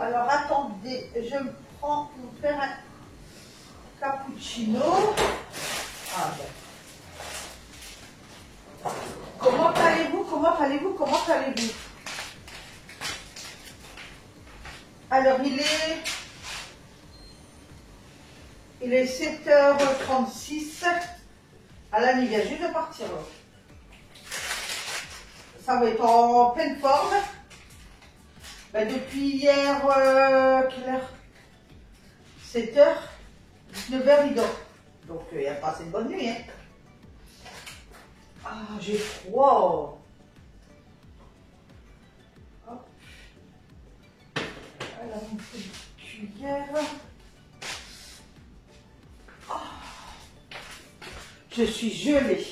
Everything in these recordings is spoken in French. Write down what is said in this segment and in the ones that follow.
Alors attendez, je me prends pour faire un cappuccino. Ah ben. Comment allez-vous? Comment allez-vous? Comment allez-vous? Alors il est 7h36. Alain il vient juste de partir. Ça va être en pleine forme. Ben, depuis hier, quelle heure? 7h, 19h il dort. Donc il a passé une bonne nuit. Hein. Ah, j'ai froid. Hop. Alors, une petite cuillère. Oh. Je suis gelée.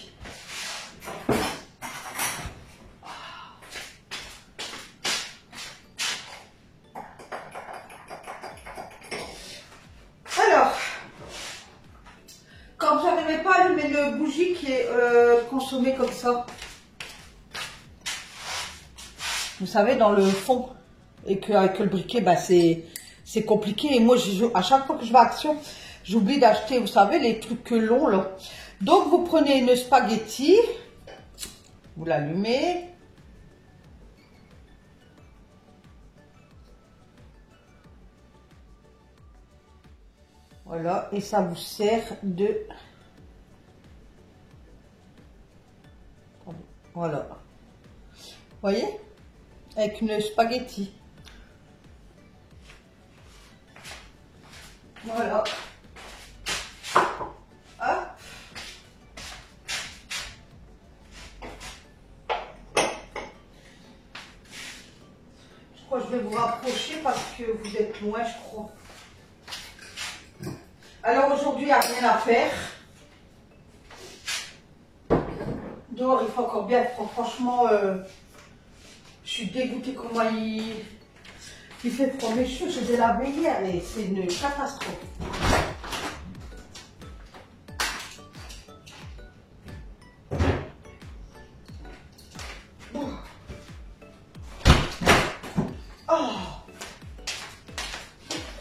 Alors, quand je n'arrivais pas à allumer le bougie qui est consommé comme ça, vous savez, dans le fond, et qu'avec le briquet, bah, c'est compliqué. Et moi, à chaque fois que je vais à Action, j'oublie d'acheter, vous savez, les trucs longs, là. Donc, vous prenez une spaghetti, vous l'allumez. Voilà, et ça vous sert de... Voilà. Vous voyez? Avec une spaghetti. Voilà. Hop. Je crois que je vais vous rapprocher parce que vous êtes loin, je crois. Alors aujourd'hui, il n'y a rien à faire. Dehors, il faut encore bien. Franchement, je suis dégoûtée comment il fait froid. Mes cheveux, je les ai lavés hier et c'est une catastrophe. Oh,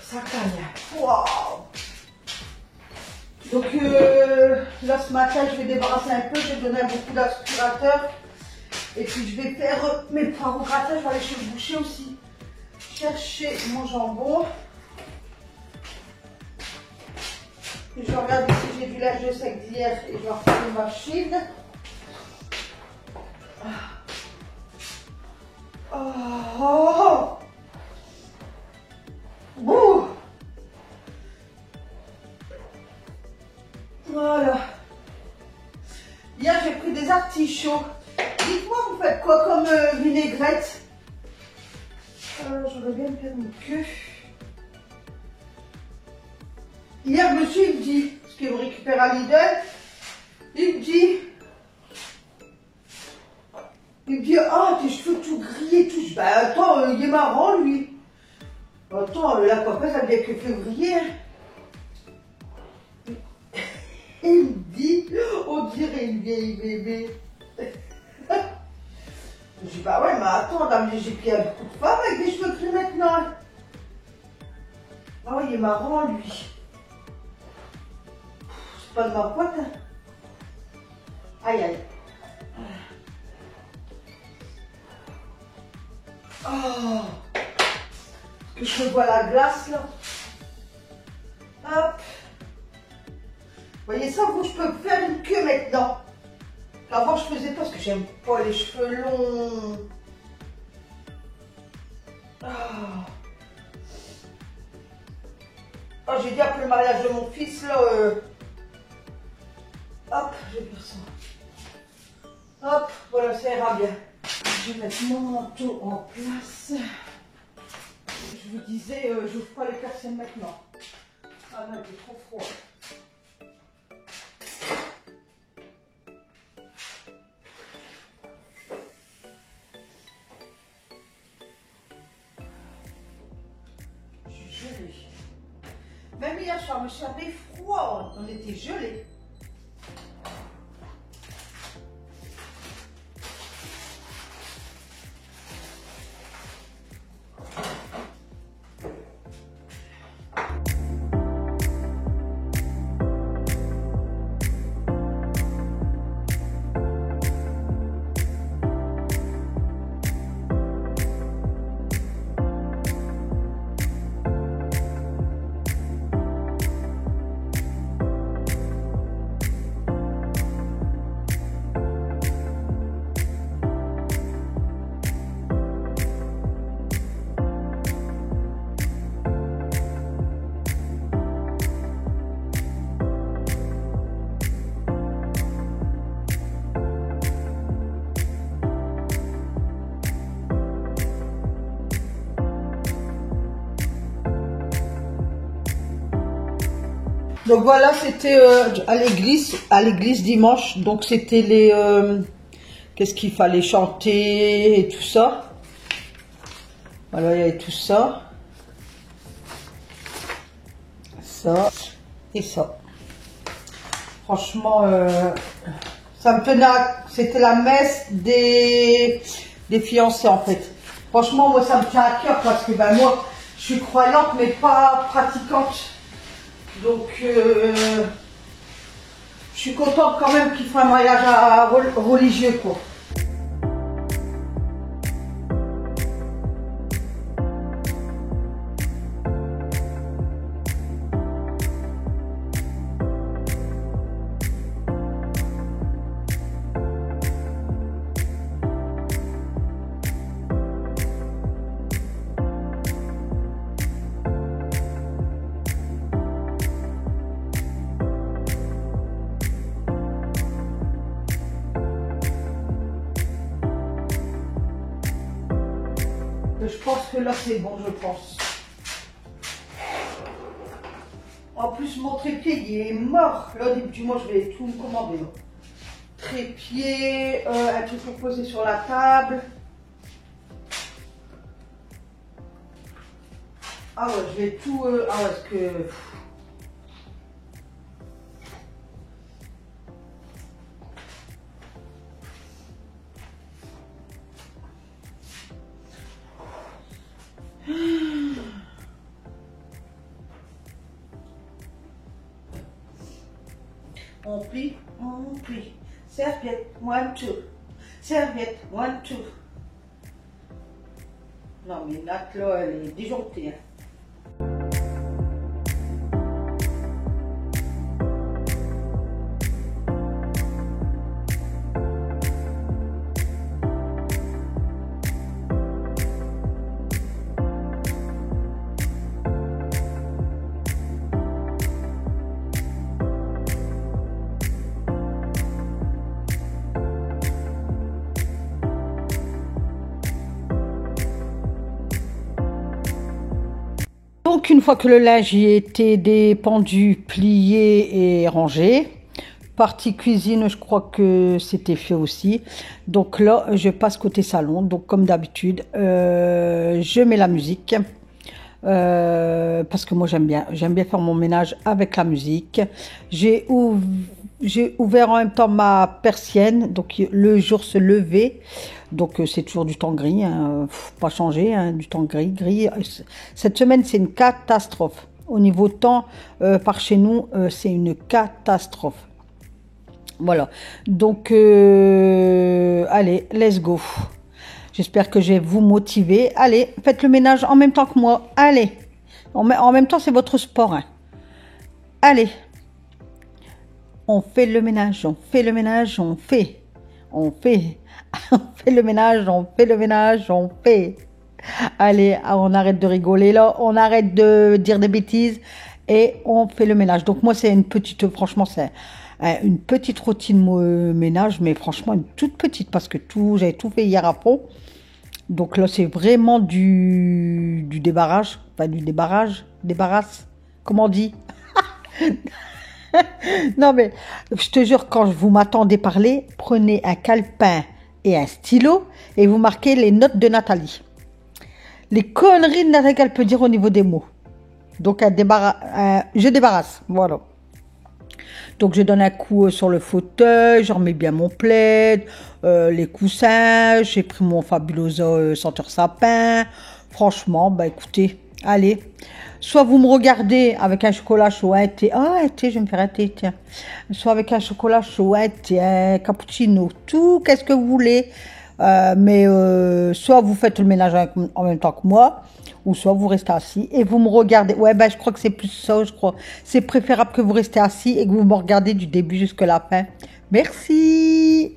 ça cagne. Wow. Donc là ce matin je vais débarrasser un peu, je vais donner beaucoup d'aspirateur et puis je vais faire mes poireaux gratins, je vais aller chez le boucher aussi chercher mon jambon. Et je regarde ici, j'ai du linge sec d'hier et je vais refaire une machine. Oh. Bouh. Voilà. Hier, j'ai pris des artichauts. Dites-moi, vous faites quoi comme vinaigrette? J'aurais bien faire une queue. Hier, monsieur, il me dit, parce qu'il me récupère à Lidl, il me dit, ah, tes cheveux tout grillés, tout. Ben attends, il est marrant, lui. Attends, la coiffeuse, elle vient que février. Il me dit, on dirait une vieille bébé. Je dis, bah ouais, mais attends, j'ai pris un coup de femme avec des cheveux gris maintenant. Ah ouais, il est marrant, lui. C'est pas de ma pote. Hein. Aïe, aïe. Oh, que je vois la glace, là. Hop. Vous voyez ça, vous, je peux faire une queue maintenant. Avant, je faisais pas parce que j'aime pas les cheveux longs. Oh, oh j'ai dit après le mariage de mon fils, là. Hop, je vais faire ça. Hop, voilà, ça ira bien. Je vais mettre mon manteau en place. Je vous disais, je n'ouvre pas les persiennes maintenant. Ah non, il fait trop froid. Gelé. Même hier soir, je me suis avait froid, on était gelés. Donc voilà, c'était à l'église dimanche. Donc c'était les, qu'est-ce qu'il fallait chanter et tout ça. Voilà, il y avait tout ça. Ça et ça. Franchement, ça me tenait c'était la messe des fiancés en fait. Franchement, moi ça me tient à cœur parce que ben moi, je suis croyante mais pas pratiquante. Donc, je suis contente quand même qu'il fasse un mariage religieux, quoi. Je pense que là c'est bon, je pense. En plus mon trépied il est mort. Là du moins je vais tout me commander. Là. Trépied, un truc pour poser sur la table. Ah ouais, je vais tout... ah ouais, parce que... On plie, on plie. Serviette, 1, 2. Serviette, 1, 2. Non mais Nat là, elle est disjonctée. Hein. Donc une fois que le linge y était dépendu, plié et rangé, partie cuisine, je crois que c'était fait aussi. Donc là, je passe côté salon. Donc comme d'habitude, je mets la musique. Parce que moi j'aime bien faire mon ménage avec la musique. J'ai ouvert en même temps ma persienne, donc le jour se levait, donc c'est toujours du temps gris, hein, pas changer, hein, du temps gris. Cette semaine c'est une catastrophe. Au niveau temps, par chez nous, c'est une catastrophe. Voilà, donc allez, let's go. J'espère que je vais vous motiver. Allez, faites le ménage en même temps que moi. Allez. En même temps, c'est votre sport. Hein. Allez. On fait le ménage, on fait le ménage, on fait. On fait. On fait le ménage, on fait le ménage, on fait. Allez, on arrête de rigoler là. On arrête de dire des bêtises. Et on fait le ménage. Donc moi, c'est une petite, franchement, c'est une petite routine ménage. Mais franchement, une toute petite. Parce que j'avais tout fait hier à fond. Donc là, c'est vraiment du débarrage, pas du débarrasse, comment on dit? Non mais, je te jure, quand vous m'attendez parler, prenez un calepin et un stylo et vous marquez les notes de Nathalie. Les conneries de Nathalie qu'elle peut dire au niveau des mots. Donc, je débarrasse, voilà. Donc, je donne un coup sur le fauteuil, je remets bien mon plaid, les coussins, j'ai pris mon Fabuloso senteur sapin. Franchement, bah écoutez, allez. Soit vous me regardez avec un chocolat chaud, un thé. Ah, un thé, je vais me faire un thé, tiens. Soit avec un chocolat chaud, un thé, un cappuccino, tout, qu'est-ce que vous voulez. Mais soit vous faites le ménage en même temps que moi, ou soit vous restez assis et vous me regardez. Ouais, ben je crois que c'est plus ça, je crois. C'est préférable que vous restez assis et que vous me regardez du début jusqu'à la fin. Merci.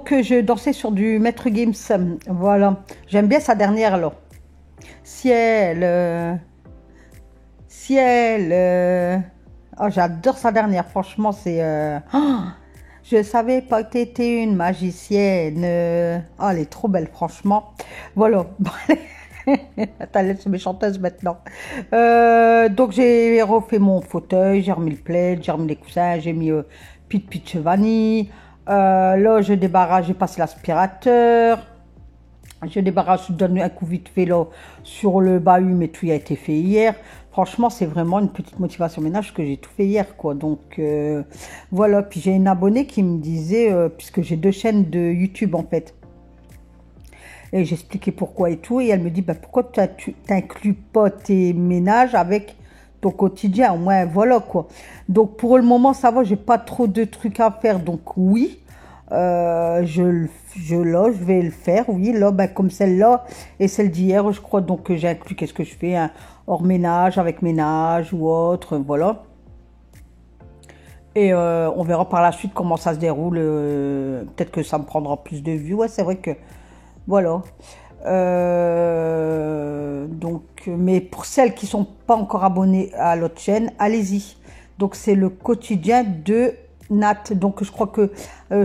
Donc, je dansais sur du Maître Gims. Voilà. J'aime bien sa dernière, là. Ciel. Ciel. Oh, j'adore sa dernière. Franchement, c'est... oh, je savais pas que t'étais une magicienne. Oh, elle est trop belle, franchement. Voilà. Attends, laisse mes chanteuses maintenant. Donc, j'ai refait mon fauteuil. J'ai remis le plaid. J'ai remis les coussins. J'ai mis Peach Vanille. Là, je débarrasse. J'ai passé l'aspirateur. Je débarrasse, je donne un coup vite fait là sur le bahut, mais tout a été fait hier. Franchement, c'est vraiment une petite motivation ménage que j'ai tout fait hier, quoi. Donc, voilà. Puis j'ai une abonnée qui me disait, puisque j'ai 2 chaînes de YouTube, en fait. Et j'expliquais pourquoi et tout. Et elle me dit, bah, pourquoi tu n'inclus pas tes ménages avec ton quotidien? Au moins, voilà, quoi. Donc, pour le moment, ça va, j'ai pas trop de trucs à faire. Donc, oui. Je vais le faire, oui, là, ben, comme celle-là et celle d'hier, je crois, donc j'ai inclus, qu'est-ce que je fais, hein, hors ménage, avec ménage ou autre, voilà. Et on verra par la suite comment ça se déroule, peut-être que ça me prendra plus de vues, ouais, c'est vrai que, voilà. Donc, mais pour celles qui sont pas encore abonnées à l'autre chaîne, allez-y. Donc, c'est le quotidien de Nat. Donc, je crois que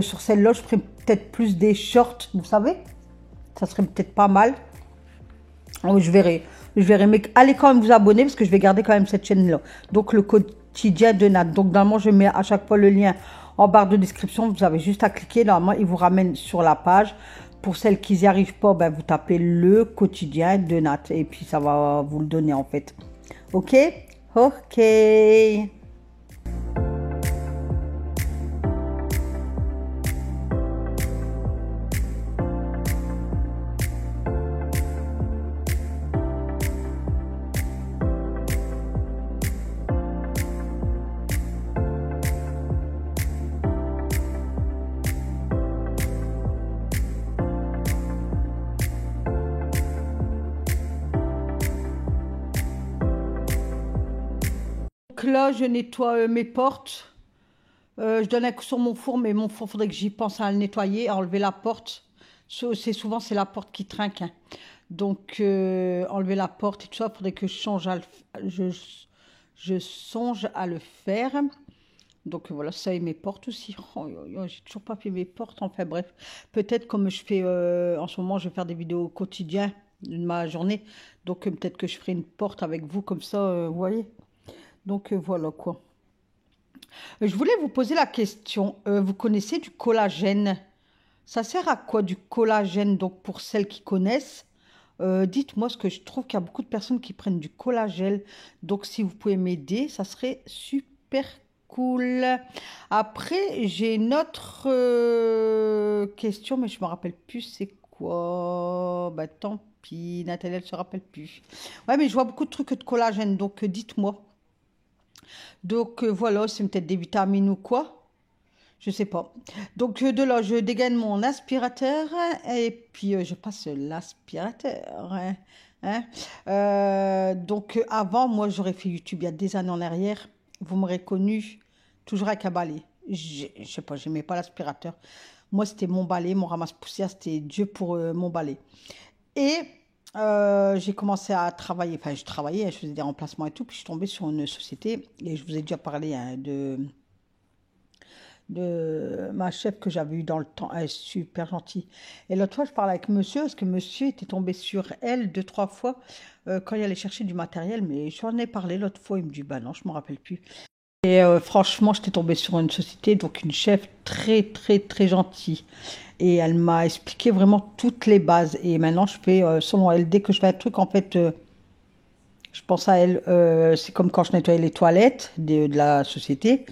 sur celle-là, je ferai peut-être plus des shorts, vous savez. Ça serait peut-être pas mal. Oh, je verrai. Je verrai. Mais allez quand même vous abonner parce que je vais garder quand même cette chaîne-là. Donc, le quotidien de Nat. Donc, normalement, je mets à chaque fois le lien en barre de description. Vous avez juste à cliquer. Normalement, il vous ramène sur la page. Pour celles qui n'y arrivent pas, ben, vous tapez le quotidien de Nat. Et puis, ça va vous le donner en fait. Ok? Ok. Donc là, je nettoie mes portes. Je donne un coup sur mon four, mais mon four, il faudrait que j'y pense à le nettoyer, à enlever la porte. C'est la porte qui trinque, hein. Donc, enlever la porte et tout ça, il faudrait que je songe à le faire. Donc, voilà, ça et mes portes aussi. Oh, j'ai toujours pas fait mes portes. Enfin, bref. Peut-être comme je fais en ce moment, je vais faire des vidéos quotidiennes de ma journée. Donc, peut-être que je ferai une porte avec vous comme ça, vous voyez. Donc, voilà quoi. Je voulais vous poser la question. Vous connaissez du collagène? Ça sert à quoi du collagène? Donc, pour celles qui connaissent, dites-moi, ce que je trouve qu'il y a beaucoup de personnes qui prennent du collagène. Donc, si vous pouvez m'aider, ça serait super cool. Après, j'ai une autre question, mais je me rappelle plus c'est quoi. Bah, tant pis, Nathalie, elle se rappelle plus. Ouais, mais je vois beaucoup de trucs de collagène, donc dites-moi. Donc voilà, c'est peut-être des vitamines ou quoi. Je sais pas. Donc de là, je dégaine mon aspirateur et puis je passe l'aspirateur, hein, hein. Donc avant, moi, j'aurais fait YouTube il y a des années en arrière. Vous m'aurez connu toujours avec un balai. Je sais pas, j'aimais pas l'aspirateur. Moi, c'était mon balai, mon ramasse-poussière, c'était Dieu pour mon balai. Et j'ai commencé à travailler, enfin je travaillais, je faisais des remplacements et tout, puis je suis tombée sur une société, et je vous ai déjà parlé hein, de ma chef que j'avais eue dans le temps, elle est super gentille. Et l'autre fois, je parlais avec monsieur, parce que monsieur était tombé sur elle 2, 3 fois quand il allait chercher du matériel, mais j'en ai parlé l'autre fois, il me dit, bah non, je ne me rappelle plus. Et franchement, j'étais tombée sur une société, donc une chef très, très, très gentille. Et elle m'a expliqué vraiment toutes les bases. Et maintenant, je fais, selon elle, dès que je fais un truc, en fait, je pense à elle. C'est comme quand je nettoyais les toilettes de la société.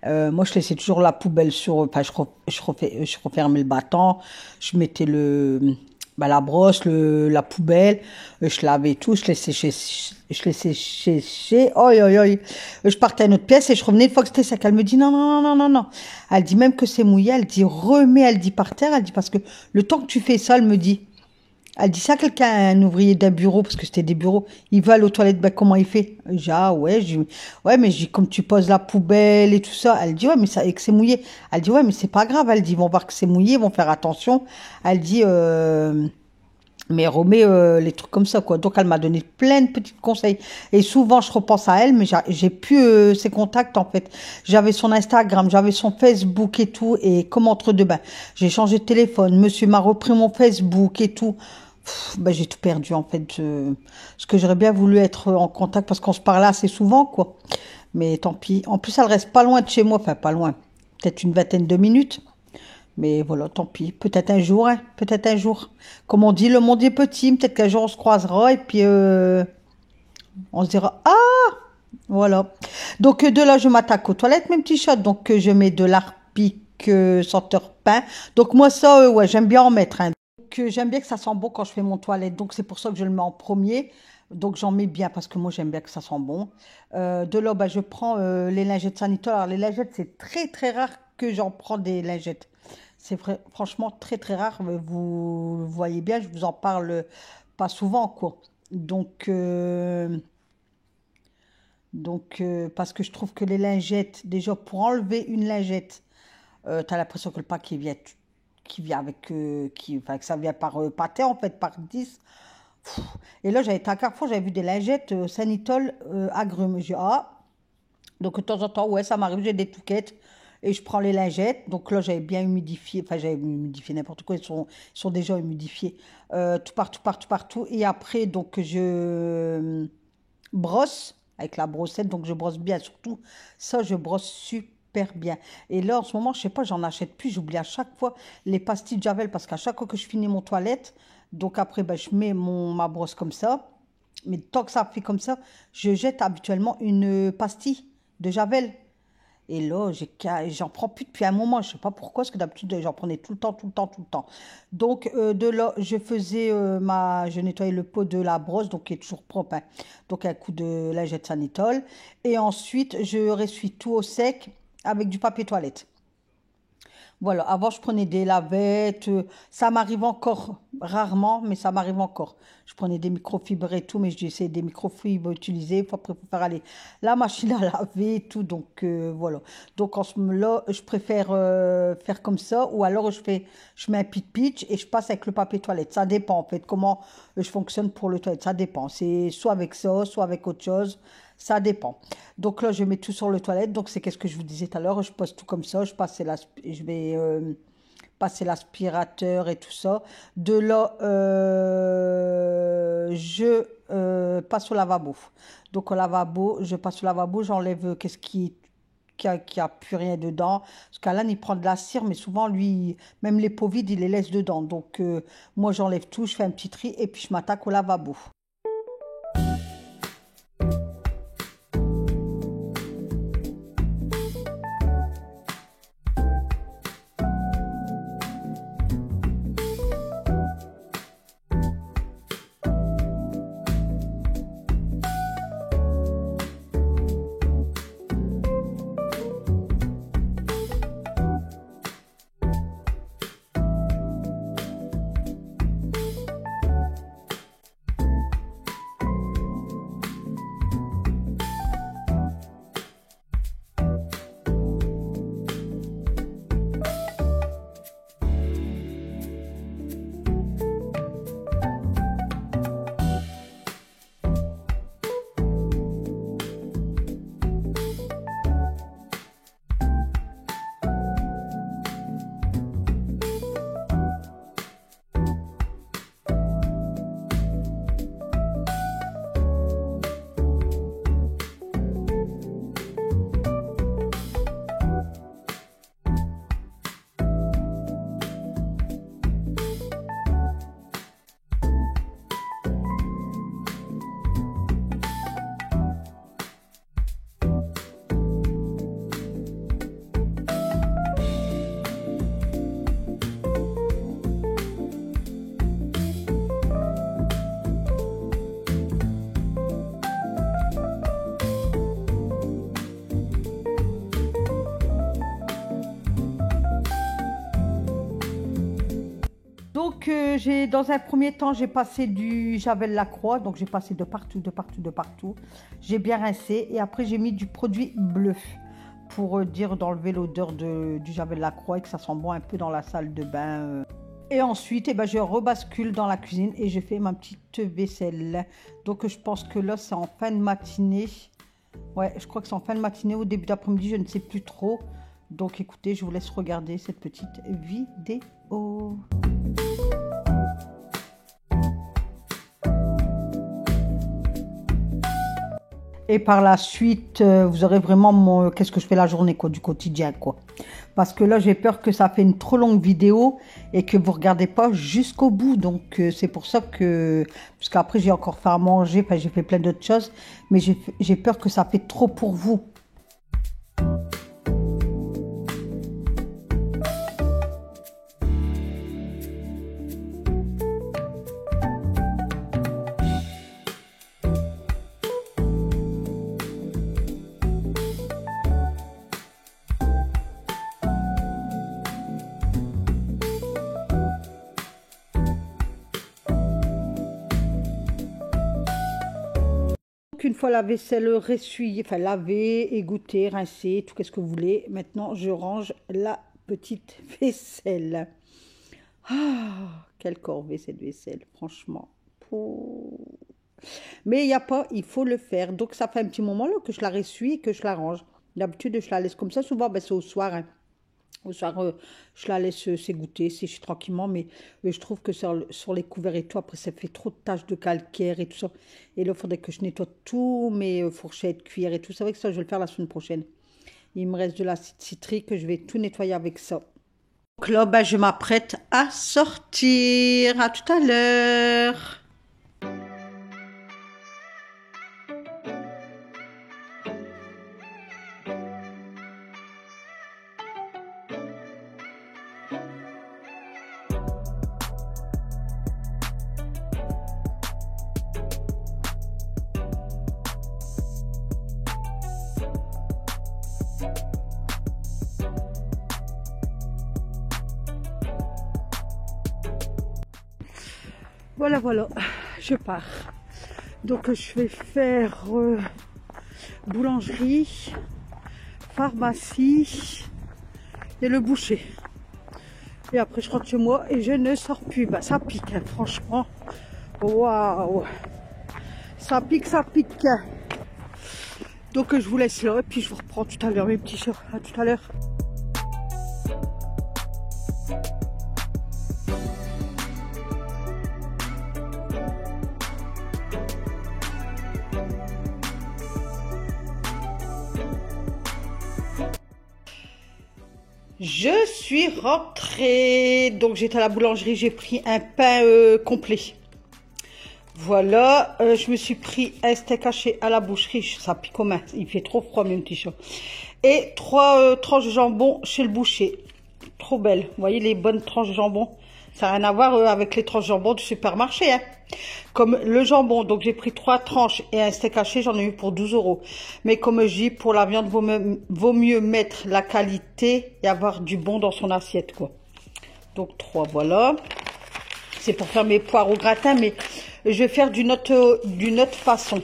Moi, je laissais toujours la poubelle sur... Enfin, je refermais le battant. Je mettais la brosse, la poubelle. Je lavais tout. Je laissais sécher. Oi, oi, oi. Je partais à une autre pièce et je revenais une fois que c'était sec. Elle me dit non, non, non, non, non, non. Elle dit même que c'est mouillé. Elle dit remets, elle dit par terre. Elle dit parce que le temps que tu fais ça, elle me dit, Elle dit ça à quelqu'un, un ouvrier d'un bureau, parce que c'était des bureaux. Il va aller aux toilettes, ben comment il fait? Je dis, ah ouais, ouais, mais je dis, comme tu poses la poubelle et tout ça. Elle dit, ouais, mais ça, et que c'est mouillé. Elle dit, ouais, mais c'est pas grave. Elle dit, ils vont voir que c'est mouillé, ils vont faire attention. Elle dit, mais remets les trucs comme ça, quoi. Donc, elle m'a donné plein de petits conseils. Et souvent, je repense à elle, mais j'ai plus ses contacts, en fait. J'avais son Instagram, j'avais son Facebook et tout. Et comme entre deux, ben, j'ai changé de téléphone. Monsieur m'a repris mon Facebook et tout. Ben, j'ai tout perdu, en fait. Parce que j'aurais bien voulu être en contact parce qu'on se parlait assez souvent, quoi. Mais tant pis. En plus, elle reste pas loin de chez moi. Enfin, pas loin. Peut-être une vingtaine de minutes. Mais voilà, tant pis. Peut-être un jour, hein. Peut-être un jour. Comme on dit, le monde est petit. Peut-être qu'un jour on se croisera et puis on se dira ah, voilà. Donc de là, je m'attaque aux toilettes, mes petits chats. Donc je mets de l'arpic senteur pain. Donc moi ça, ouais, j'aime bien en mettre. Hein. Donc j'aime bien que ça sent bon quand je fais mon toilette. Donc c'est pour ça que je le mets en premier. Donc j'en mets bien parce que moi j'aime bien que ça sent bon. De là, bah, je prends les lingettes sanitaires. Alors les lingettes, c'est très très rare que j'en prends des lingettes. C'est vrai, franchement très très rare. Vous voyez bien, je vous en parle pas souvent, quoi. Donc, parce que je trouve que les lingettes, déjà pour enlever une lingette, tu as l'impression que le paquet qui vient avec, enfin, que ça vient par pâté en fait, par 10. Et là, j'avais été à Carrefour, j'avais vu des lingettes Sanitol agrumes. J'ai dit, ah, donc de temps en temps, ouais, ça m'arrive, j'ai des touquettes et je prends les lingettes. Donc là, j'avais bien humidifié, enfin j'avais humidifié n'importe quoi, ils sont déjà humidifiés tout partout, partout, partout. Et après, donc je brosse avec la brossette, donc je brosse bien, surtout ça, je brosse super bien. Et là, en ce moment, je sais pas, j'en achète plus, j'oublie à chaque fois les pastilles de Javel parce qu'à chaque fois que je finis mon toilette, donc après, ben, je mets ma brosse comme ça. Mais tant que ça fait comme ça, je jette habituellement une pastille de Javel. Et là, j'en prends plus depuis un moment. Je sais pas pourquoi, parce que d'habitude, j'en prenais tout le temps, tout le temps, tout le temps. Donc, de là, je nettoyais le pot de la brosse, donc qui est toujours propre. Hein. Donc, un coup de lingette Sanitol. Et ensuite, je ressuie tout au sec avec du papier toilette. Voilà, avant je prenais des lavettes, ça m'arrive encore rarement, mais ça m'arrive encore. Je prenais des microfibres et tout, mais je dis c'est des microfibres utilisées, après faut faire aller la machine à laver et tout, donc voilà. Donc en ce moment-là, je préfère faire comme ça, ou alors je mets un pitch et je passe avec le papier toilette. Ça dépend en fait comment je fonctionne pour le toilette, ça dépend. C'est soit avec ça, soit avec autre chose. Ça dépend. Donc là, je mets tout sur le toilette. Donc c'est qu'est-ce que je vous disais tout à l'heure. Je pose tout comme ça. Je vais passer l'aspirateur et tout ça. De là, je passe au lavabo. Donc au lavabo, je passe au lavabo. J'enlève qu'est-ce qui a plus rien dedans. Parce qu'Alan, il prend de la cire, mais souvent, lui, même les pots vides, il les laisse dedans. Donc moi, j'enlève tout. Je fais un petit tri et puis je m'attaque au lavabo. Donc, dans un premier temps, j'ai passé du Javel Lacroix. Donc, j'ai passé de partout, de partout, de partout. J'ai bien rincé. Et après, j'ai mis du produit bleu pour dire d'enlever l'odeur du Javel Lacroix et que ça sent bon un peu dans la salle de bain. Et ensuite, je rebascule dans la cuisine et je fais ma petite vaisselle. Donc, je pense que là, c'est en fin de matinée. Ouais, je crois que c'est en fin de matinée ou début d'après-midi, je ne sais plus trop. Donc, écoutez, je vous laisse regarder cette petite vidéo. Et par la suite, vous aurez vraiment qu'est-ce que je fais la journée, quoi, du quotidien, quoi. Parce que là, j'ai peur que ça fait une trop longue vidéo et que vous ne regardez pas jusqu'au bout. Donc, c'est pour ça que... Parce qu'après, j'ai encore fait à manger, enfin, j'ai fait plein d'autres choses. Mais j'ai peur que ça fait trop pour vous. Une fois la vaisselle ressuyée, enfin lavée, égouttée, rincée, tout qu'est-ce que vous voulez. Maintenant, je range la petite vaisselle. Ah, quelle corvée cette vaisselle, franchement. Mais il n'y a pas, il faut le faire. Donc, ça fait un petit moment là que je la ressuie et que je la range. D'habitude, je la laisse comme ça. Souvent, c'est au soir. Hein. Au soir, je la laisse s'égoutter, sécher tranquillement, mais je trouve que sur les couverts et tout, après, ça fait trop de taches de calcaire et tout ça. Et là, il faudrait que je nettoie tous mes fourchettes, cuillères et tout. C'est vrai que ça, je vais le faire la semaine prochaine. Il me reste de l'acide citrique, je vais tout nettoyer avec ça. Donc là, je m'apprête à sortir. À tout à l'heure. Voilà, je pars. Donc je vais faire boulangerie, pharmacie et le boucher. Et après je rentre chez moi et je ne sors plus. Bah, ça pique, hein, franchement. Waouh! Ça pique, ça pique. Donc je vous laisse là et puis je vous reprends tout à l'heure mes petits chats. À tout à l'heure. Je suis rentrée, donc j'étais à la boulangerie, j'ai pris un pain complet. Voilà, je me suis pris un steak haché à la boucherie, ça pique comme un, il fait trop froid mes petits chats. Et 3 tranches de jambon chez le boucher, trop belles, vous voyez les bonnes tranches de jambon. Ça n'a rien à voir avec les tranches de jambon du supermarché, hein. Comme le jambon, donc j'ai pris 3 tranches et un steak haché, j'en ai eu pour 12 €. Mais comme je dis, pour la viande, vaut mieux mettre la qualité et avoir du bon dans son assiette, quoi. Donc 3, voilà. C'est pour faire mes poires au gratin, mais je vais faire d'une autre façon.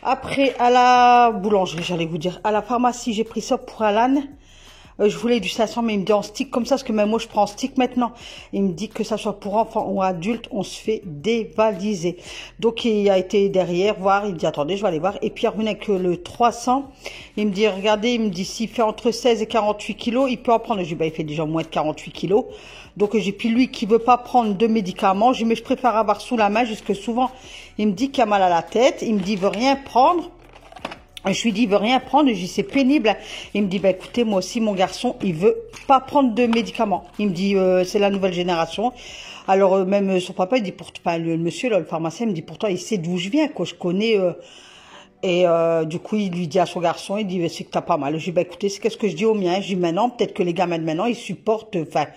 Après, à la boulangerie, j'allais vous dire, à la pharmacie, j'ai pris ça pour Alan. Je voulais du 500, mais il me dit en stick comme ça, parce que même moi, je prends en stick maintenant. Il me dit que ça soit pour enfants ou adultes, on se fait dévaliser. Donc, il a été derrière voir, il me dit, attendez, je vais aller voir. Et puis, il revient avec le 300. Il me dit, regardez, il me dit, s'il fait entre 16 et 48 kilos, il peut en prendre. Je dis, bah, il fait déjà moins de 48 kilos. Donc, j'ai puis lui qui veut pas prendre de médicaments. Je dis, mais je préfère avoir sous la main, jusque souvent, il me dit qu'il a mal à la tête. Il me dit, il veut rien prendre. Je lui dis, il veut rien prendre. Je lui dis, c'est pénible. Il me dit, bah, écoutez, moi aussi, mon garçon, il veut pas prendre de médicaments. Il me dit, c'est la nouvelle génération. Alors, même son papa, il dit, enfin, le monsieur, là, le pharmacien, il me dit, pourtant, il sait d'où je viens, quoi. Je connais, du coup, il lui dit à son garçon, il dit, c'est que t'as pas mal. Je dis, bah, écoutez, c'est qu'est-ce que je dis au mien? Je dis, maintenant, peut-être que les gamins de maintenant, ils supportent, enfin,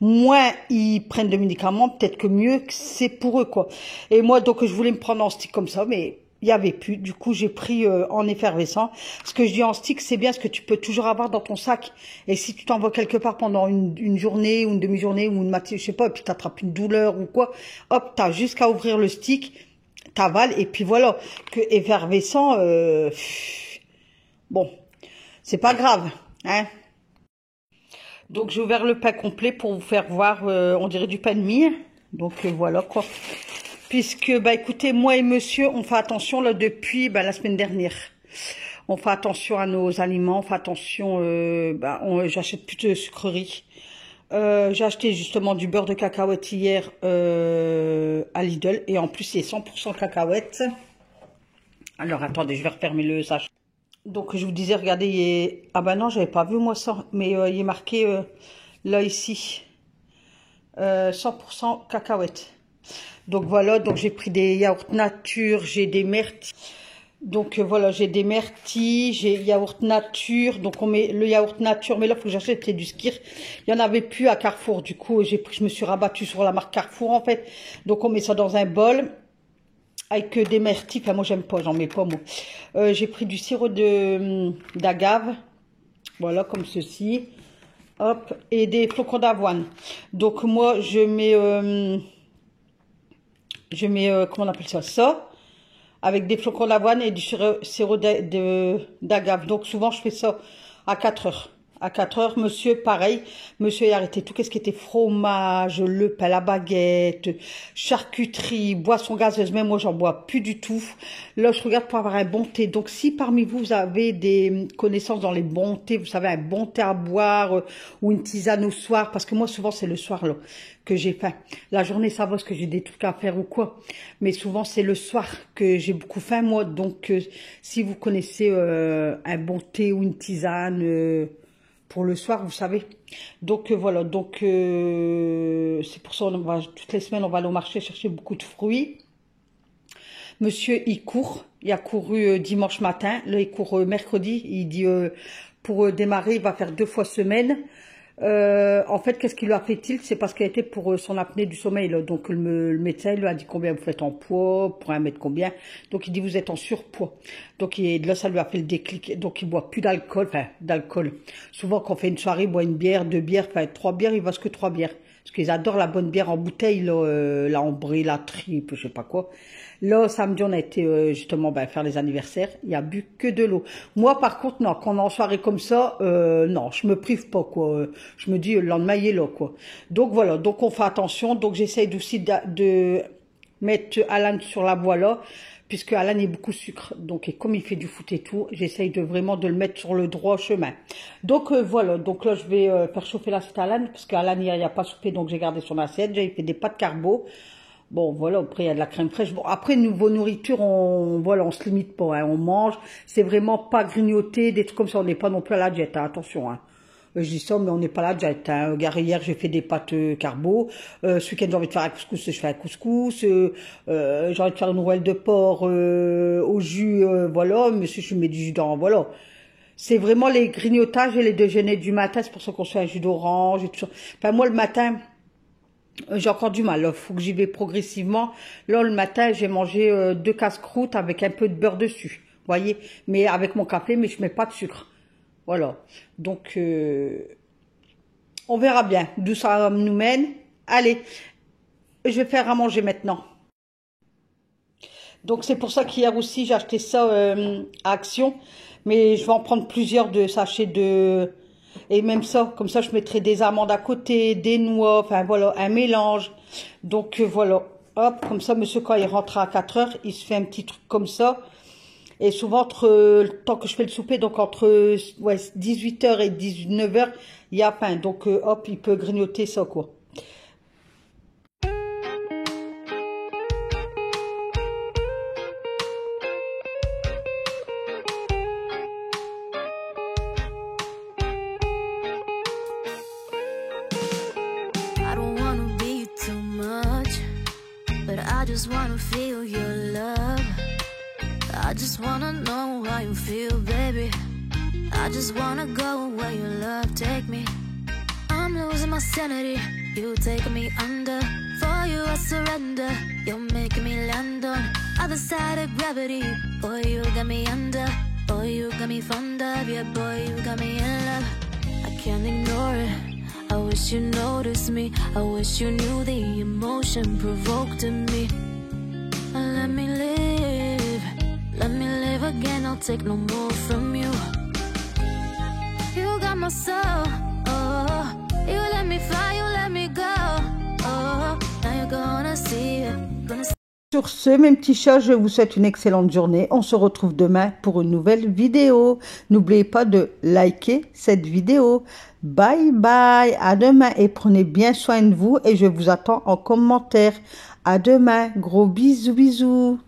moins ils prennent de médicaments, peut-être que mieux que c'est pour eux, quoi. Et moi, donc, je voulais me prendre en stick comme ça, mais il n'y avait plus. Du coup, j'ai pris en effervescent. Ce que je dis en stick, c'est bien ce que tu peux toujours avoir dans ton sac. Et si tu t'envoies quelque part pendant une journée ou une demi-journée ou une matinée, je sais pas, et puis tu attrapes une douleur ou quoi, hop, tu as juste qu'à ouvrir le stick, t'avales, et puis voilà. Que effervescent, bon, c'est pas grave, hein. Donc, j'ai ouvert le pain complet pour vous faire voir, on dirait du pain de mie. Donc, voilà, quoi. Puisque, bah, écoutez, moi et monsieur, on fait attention, là, depuis, bah, la semaine dernière. On fait attention à nos aliments, on fait attention, j'achète plus de sucreries. J'ai acheté justement du beurre de cacahuète hier, à Lidl. Et en plus, c'est 100% cacahuète. Alors, attendez, je vais refermer le sachet. Donc, je vous disais, regardez, ah bah non, j'avais pas vu, moi, ça. Mais il est marqué, là, ici, 100% cacahuète. Donc voilà, donc j'ai pris des yaourts nature, j'ai des myrtilles. Donc voilà, j'ai des myrtilles, j'ai yaourt nature. Donc on met le yaourt nature, mais là il faut que j'achète du Skir. Il y en avait plus à Carrefour, du coup je me suis rabattue sur la marque Carrefour en fait. Donc on met ça dans un bol avec des myrtilles. Enfin moi j'aime pas, j'en mets pas moi. J'ai pris du sirop d'agave, voilà comme ceci. Hop, et des flocons d'avoine. Donc moi je mets comment on appelle ça, avec des flocons d'avoine et du sirop d'agave. Donc souvent je fais ça à 4 heures. À 4 heures, monsieur, pareil, monsieur a arrêté tout, qu'est-ce qui était fromage, le pain, la baguette, charcuterie, boisson gazeuse, même moi j'en bois plus du tout. Là je regarde pour avoir un bon thé. Donc si parmi vous, vous avez des connaissances dans les bons thés, vous savez un bon thé à boire ou une tisane au soir, parce que moi souvent c'est le soir là que j'ai faim. La journée ça va parce que j'ai des trucs à faire ou quoi, mais souvent c'est le soir que j'ai beaucoup faim moi. Donc si vous connaissez un bon thé ou une tisane pour le soir, vous savez. Donc voilà, donc c'est pour ça on va toutes les semaines on va aller au marché chercher beaucoup de fruits. Monsieur il court, il a couru dimanche matin, là il court mercredi, il dit pour démarrer il va faire 2 fois semaine. En fait, qu'est-ce qu'il lui a fait-il? C'est parce qu'il était pour son apnée du sommeil. Là. Donc, le médecin lui a dit combien vous faites en poids, pour 1 mètre combien. Donc, il dit vous êtes en surpoids. Donc, là, ça lui a fait le déclic. Donc, il boit plus d'alcool. Enfin, d'alcool. Souvent, quand on fait une soirée, il boit une bière, 2 bières, enfin 3 bières, il ne que 3 bières. Parce qu'ils adorent la bonne bière en bouteille, là, la ambrée, la triple, je sais pas quoi. Là, samedi, on a été justement faire les anniversaires. Il a bu que de l'eau. Moi, par contre, non. Quand on est en soirée comme ça, non, je me prive pas, quoi. Je me dis, le lendemain, il est là, quoi. Donc, voilà. Donc, on fait attention. Donc, j'essaye aussi de mettre Alan sur la voie là, puisque Alan est beaucoup sucre. Donc, et comme il fait du foot et tout, j'essaye vraiment de le mettre sur le droit chemin. Donc, voilà. Donc, là, je vais faire chauffer l'assiette à Alan, parce qu'Alan, il n'y a pas soupé, donc j'ai gardé son assiette. J'ai fait des pâtes carbo. Bon, voilà, après, il y a de la crème fraîche. Bon, après, niveau nourriture, on se limite pas, hein, on mange. C'est vraiment pas grignoter, des trucs comme ça. On n'est pas non plus à la diète, hein, attention, hein. Je dis ça, mais on n'est pas à la diète, hein. Regarde, hier, j'ai fait des pâtes carbo. Ce week-end, j'ai envie de faire un couscous, je fais un couscous. J'ai envie de faire une rouelle de porc au jus, voilà. Monsieur, je mets du jus dans, voilà. C'est vraiment les grignotages et les déjeuners du matin. C'est pour ça qu'on se fait un jus d'orange et tout ça. Enfin, moi, le matin... j'ai encore du mal, il faut que j'y vais progressivement. Là, le matin, j'ai mangé 2 casse-croûtes avec un peu de beurre dessus, vous voyez. Mais avec mon café, mais je mets pas de sucre. Voilà. Donc, on verra bien d'où ça nous mène. Allez, je vais faire à manger maintenant. Donc, c'est pour ça qu'hier aussi, j'ai acheté ça à Action. Mais je vais en prendre plusieurs de sachets de... Et même ça, comme ça, je mettrai des amandes à côté, des noix, enfin voilà, un mélange. Donc voilà, hop, comme ça, monsieur, quand il rentre à 4 heures, il se fait un petit truc comme ça. Et souvent, entre le temps que je fais le souper, donc entre 18 h et 19 h, il y a pain. Donc hop, il peut grignoter ça, quoi. I just wanna feel your love. I just wanna know how you feel, baby. I just wanna go where your love take me. I'm losing my sanity, you take me under. For know you, I surrender. You're making me land on other side of gravity. Boy, you got me under. Boy, you got me fond of. Yeah, boy, you got me in love. I can't ignore it. I wish you noticed me. I wish you knew the emotion provoked in me. Let me live. Let me live again. I'll take no more from you. You got my soul. Oh, you let me fly. You let me go. Oh, now you're gonna see it. Sur ce, mes petits chats, je vous souhaite une excellente journée. On se retrouve demain pour une nouvelle vidéo. N'oubliez pas de liker cette vidéo. Bye bye, à demain et prenez bien soin de vous et je vous attends en commentaire. À demain, gros bisous bisous.